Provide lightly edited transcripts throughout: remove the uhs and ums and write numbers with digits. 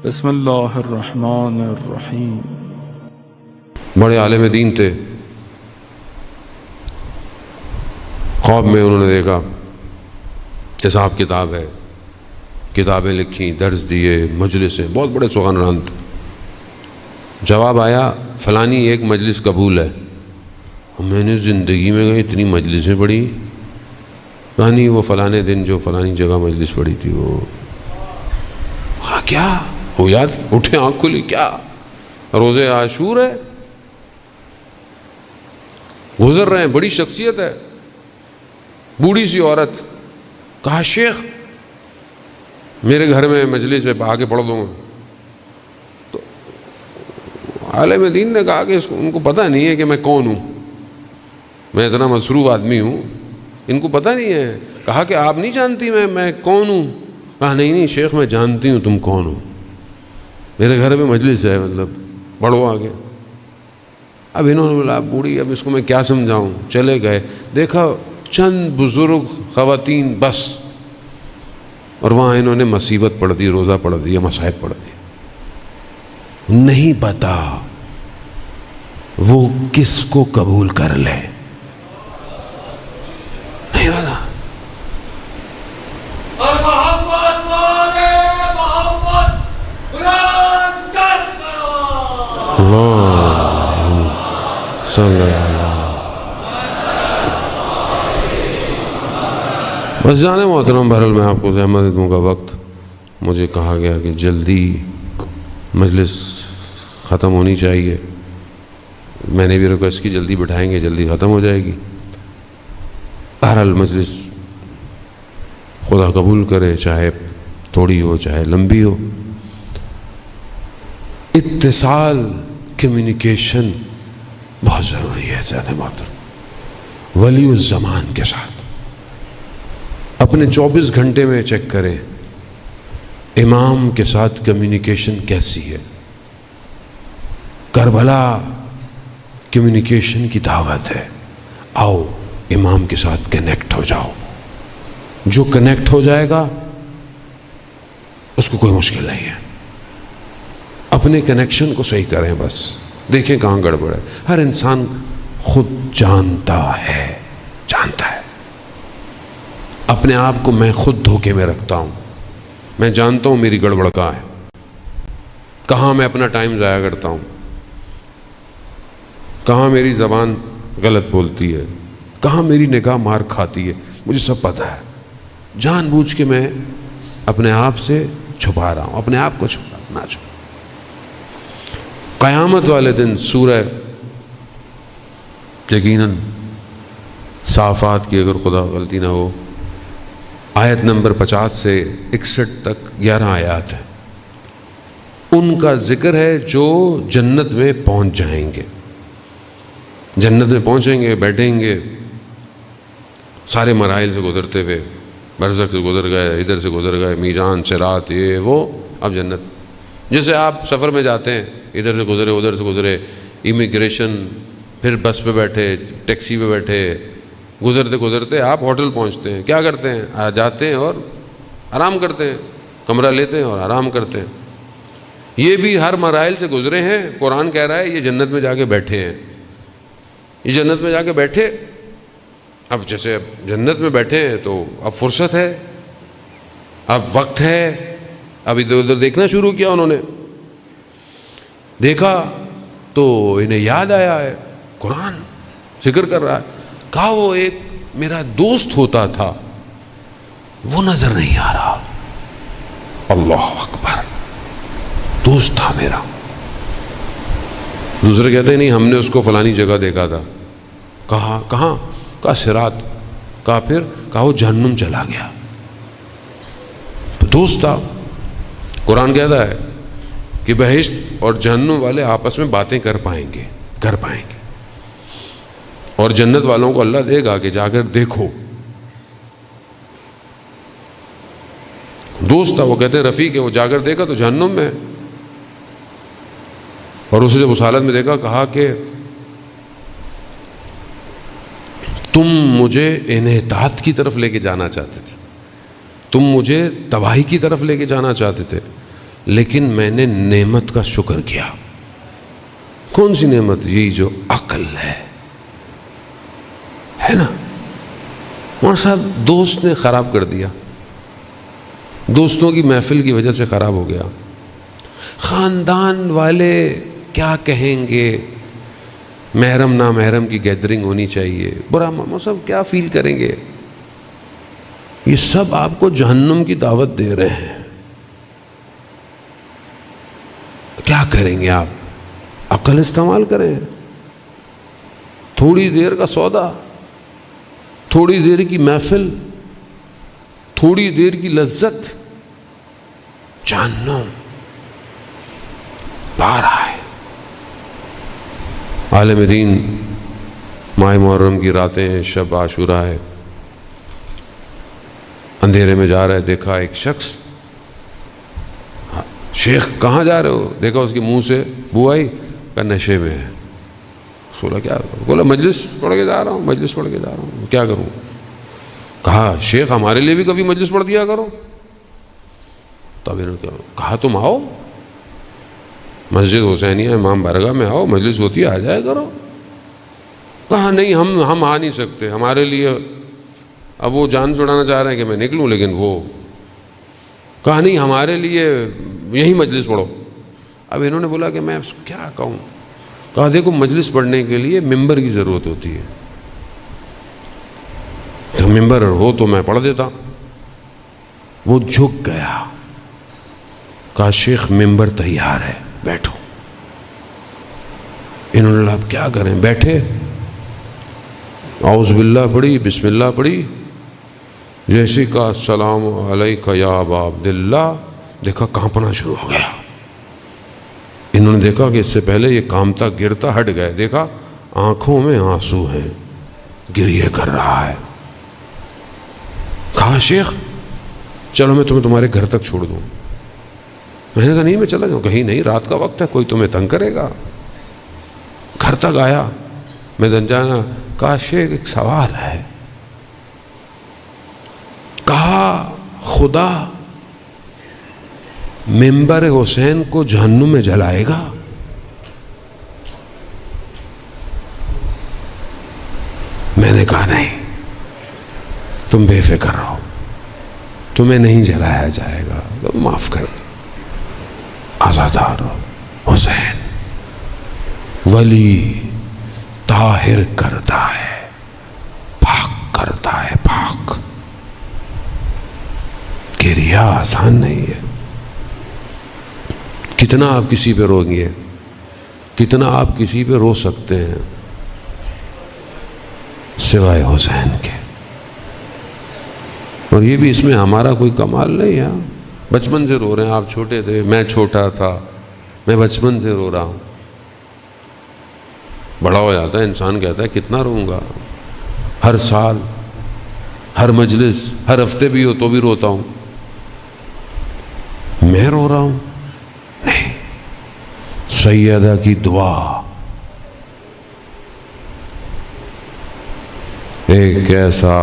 بسم اللہ الرحمن الرحیم۔ بڑے عالم دین تھے۔ خواب میں انہوں نے دیکھا حساب کتاب ہے، کتابیں لکھی، درس دیے، مجلسیں، بہت بڑے سخنران تھے۔ جواب آیا فلانی ایک مجلس قبول ہے۔ میں نے زندگی میں اتنی مجلسیں پڑھی، کہانی وہ فلانے دن جو فلانی جگہ مجلس پڑھی تھی وہ کیا وہ یاد اٹھے، آنکھ کھلی، کیا روزے عاشور ہے، گزر رہے ہیں، بڑی شخصیت ہے، بوڑھی سی عورت۔ کہا شیخ میرے گھر میں مجلس ہے، آگے پڑھ دوں گا۔ تو عالم دین نے کہا کہ ان کو پتہ نہیں ہے کہ میں کون ہوں، میں اتنا مصروف آدمی ہوں، ان کو پتہ نہیں ہے۔ کہا کہ آپ نہیں جانتی میں کون ہوں؟ کہا نہیں شیخ میں جانتی ہوں تم کون ہو، میرے گھر میں مجلس ہے، مطلب پڑھو آگے۔ اب انہوں نے بولا بوڑھی اب اس کو میں کیا سمجھاؤں، چلے گئے، دیکھا چند بزرگ خواتین بس، اور وہاں انہوں نے مصیبت پڑھ دی، روزہ پڑھ دیا، مصائب پڑھ دی۔ نہیں پتا وہ کس کو قبول کر لے، نہیں پتا۔ بس جانے محترم، بہرحال میں آپ کو زحمت دوں گا، وقت مجھے کہا گیا کہ جلدی مجلس ختم ہونی چاہیے، میں نے بھی ریکویسٹ کی جلدی بٹھائیں گے، جلدی ختم ہو جائے گی۔ بہرحال مجلس خدا قبول کرے، چاہے تھوڑی ہو چاہے لمبی ہو۔ اتصال، کمیونیکیشن بہت ضروری ہے سادہ محترم۔ ولی الزمان کے ساتھ اپنے 24 گھنٹے میں چیک کریں امام کے ساتھ کمیونیکیشن کیسی ہے۔ کربلا کمیونیکیشن کی دعوت ہے، آؤ امام کے ساتھ کنیکٹ ہو جاؤ۔ جو کنیکٹ ہو جائے گا اس کو کوئی مشکل نہیں ہے۔ اپنے کنیکشن کو صحیح کریں، بس دیکھیں کہاں گڑبڑ ہے۔ ہر انسان خود جانتا ہے، اپنے آپ کو میں خود دھوکے میں رکھتا ہوں، میں جانتا ہوں میری گڑبڑ کہاں ہے، کہاں میں اپنا ٹائم ضائع کرتا ہوں، کہاں میری زبان غلط بولتی ہے، کہاں میری نگاہ مار کھاتی ہے، مجھے سب پتہ ہے۔ جان بوجھ کے میں اپنے آپ سے چھپا رہا ہوں، اپنے آپ کو چھپا۔ قیامت والے دن سورہ یقیناً صافات کی اگر خدا غلطی نہ ہو آیت نمبر 50 سے 61 تک 11 آیات ہیں، ان کا ذکر ہے جو جنت میں پہنچ جائیں گے۔ جنت میں پہنچیں گے، بیٹھیں گے، سارے مراحل سے گزرتے ہوئے، برزخ سے گزر گئے، ادھر سے گزر گئے، میزان، صراط، یہ وہ، اب جنت۔ جیسے آپ سفر میں جاتے ہیں، ادھر سے گزرے ادھر سے گزرے، امیگریشن، پھر بس پہ بیٹھے، ٹیکسی پہ بیٹھے، گزرتے گزرتے آپ ہوٹل پہنچتے ہیں، کیا کرتے ہیں؟ جاتے ہیں اور آرام کرتے ہیں، کمرہ لیتے ہیں اور آرام کرتے ہیں۔ یہ بھی ہر مراحل سے گزرے ہیں۔ قرآن کہہ رہا ہے یہ جنت میں جا کے بیٹھے ہیں، یہ جنت میں جا کے بیٹھے۔ اب جیسے اب جنت میں بیٹھے ہیں تو اب فرصت ہے، اب وقت ہے، اب ادھر ادھر دیکھنا شروع کیا انہوں نے۔ دیکھا تو انہیں یاد آیا ہے، قرآن ذکر کر رہا ہے، کہا وہ ایک میرا دوست ہوتا تھا، وہ نظر نہیں آ رہا۔ اللہ اکبر، دوست تھا میرا۔ دوسرے کہتے ہیں نہیں ہم نے اس کو فلانی جگہ دیکھا تھا۔ کہا کہاں؟ کہا صراط۔ کہا پھر؟ کہا وہ جہنم چلا گیا۔ تو دوست تھا۔ قرآن کہتا ہے کہ بہشت اور جہنم والے آپس میں باتیں کر پائیں گے، اور جنت والوں کو اللہ دے گا کہ جا کر دیکھو۔ دوست تھا، وہ کہتے ہیں رفیق ہے، وہ جا کر دیکھا تو جہنم میں، اور اسے جب اس حالت میں دیکھا کہا کہ تم مجھے انحطاط کی طرف لے کے جانا چاہتے تھے، تم مجھے تباہی کی طرف لے کے جانا چاہتے تھے، لیکن میں نے نعمت کا شکر کیا. کون سی نعمت؟ یہی جو عقل ہے نا. مولانا صاحب دوست نے خراب کر دیا، دوستوں کی محفل کی وجہ سے خراب ہو گیا. خاندان والے کیا کہیں گے، محرم نامحرم کی گیدرنگ ہونی چاہیے، برا مولانا صاحب کیا فیل کریں گے. یہ سب آپ کو جہنم کی دعوت دے رہے ہیں. کیا کریں گے آپ؟ عقل استعمال کریں. تھوڑی دیر کا سودا، تھوڑی دیر کی محفل، تھوڑی دیر کی لذت، جہنم بار آئے. عالم دین ماہ محرم کی راتیں ہیں، شب عاشورہ ہے، اندھیرے میں جا رہے، دیکھا ایک شخص. شیخ کہاں جا رہے ہو؟ دیکھا اس کے منہ سے بو آئی، کہا نشے میں ہے. بولا کیا؟ بولا مجلس پڑھ کے جا رہا ہوں، مجلس پڑھ کے جا رہا ہوں. کیا کروں؟ کہا شیخ ہمارے لیے بھی کبھی مجلس پڑھ دیا کرو. تب انہوں نے کہا تم آؤ مسجد حسینیہ امام بارگاہ میں آؤ، مجلس ہوتی ہے، آ جائے کرو. کہا نہیں ہم آ نہیں سکتے، ہمارے لیے. اب وہ جان چھڑانا چاہ رہے ہیں کہ میں نکلوں، لیکن وہ کہا نہیں ہمارے لیے یہی مجلس پڑھو. اب انہوں نے بولا کہ میں کیا کہوں. کہا دیکھو مجلس پڑھنے کے لیے ممبر کی ضرورت ہوتی ہے، تو ممبر ہو تو میں پڑھ دیتا. وہ جھک گیا، کہا شیخ ممبر تیار ہے، بیٹھو. انہوں نے اب کیا کریں، بیٹھے، اعوذ باللہ پڑھی، بسم اللہ پڑھی. جیسے کہا السلام علیکہ یا ابا عبداللہ، دیکھا کانپنا شروع ہو گیا. انہوں نے دیکھا کہ اس سے پہلے یہ کامتا گرتا ہٹ گئے، دیکھا آنکھوں میں آنسو ہیں، گریہ کر رہا ہے. کہا شیخ چلو میں تمہارے گھر تک چھوڑ دوں. میں نے کہا نہیں میں چلا جاؤں. کہیں نہیں، رات کا وقت ہے، کوئی تمہیں تنگ کرے گا. گھر تک آیا، میں دن جانا. کہا شیخ ایک سوال ہے. کہا خدا ممبر حسین کو جہنم میں جلائے گا؟ میں نے کہا نہیں، تم بے فکر رہو، تمہیں نہیں جلایا جائے گا، معاف کر دو. آزادار حسین ولی طاہر کرتا ہے، پاک کرتا ہے، پاک. گریہ آسان نہیں ہے. کتنا آپ کسی پہ روئیں گے، کتنا آپ کسی پہ رو سکتے ہیں سوائے حسین کے. اور یہ بھی اس میں ہمارا کوئی کمال نہیں ہے. بچپن سے رو رہے ہیں. آپ چھوٹے تھے، میں چھوٹا تھا، میں بچپن سے رو رہا ہوں. بڑا ہو جاتا ہے انسان، کہتا ہے کتنا روں گا. ہر سال، ہر مجلس، ہر ہفتے بھی ہو تو بھی روتا ہوں. میں رو رہا ہوں؟ نہیں. سیدہ کی دعا، ایک ایسا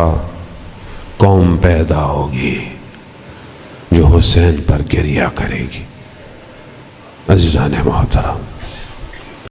قوم پیدا ہوگی جو حسین پر گریہ کرے گی. عزیزان محترم،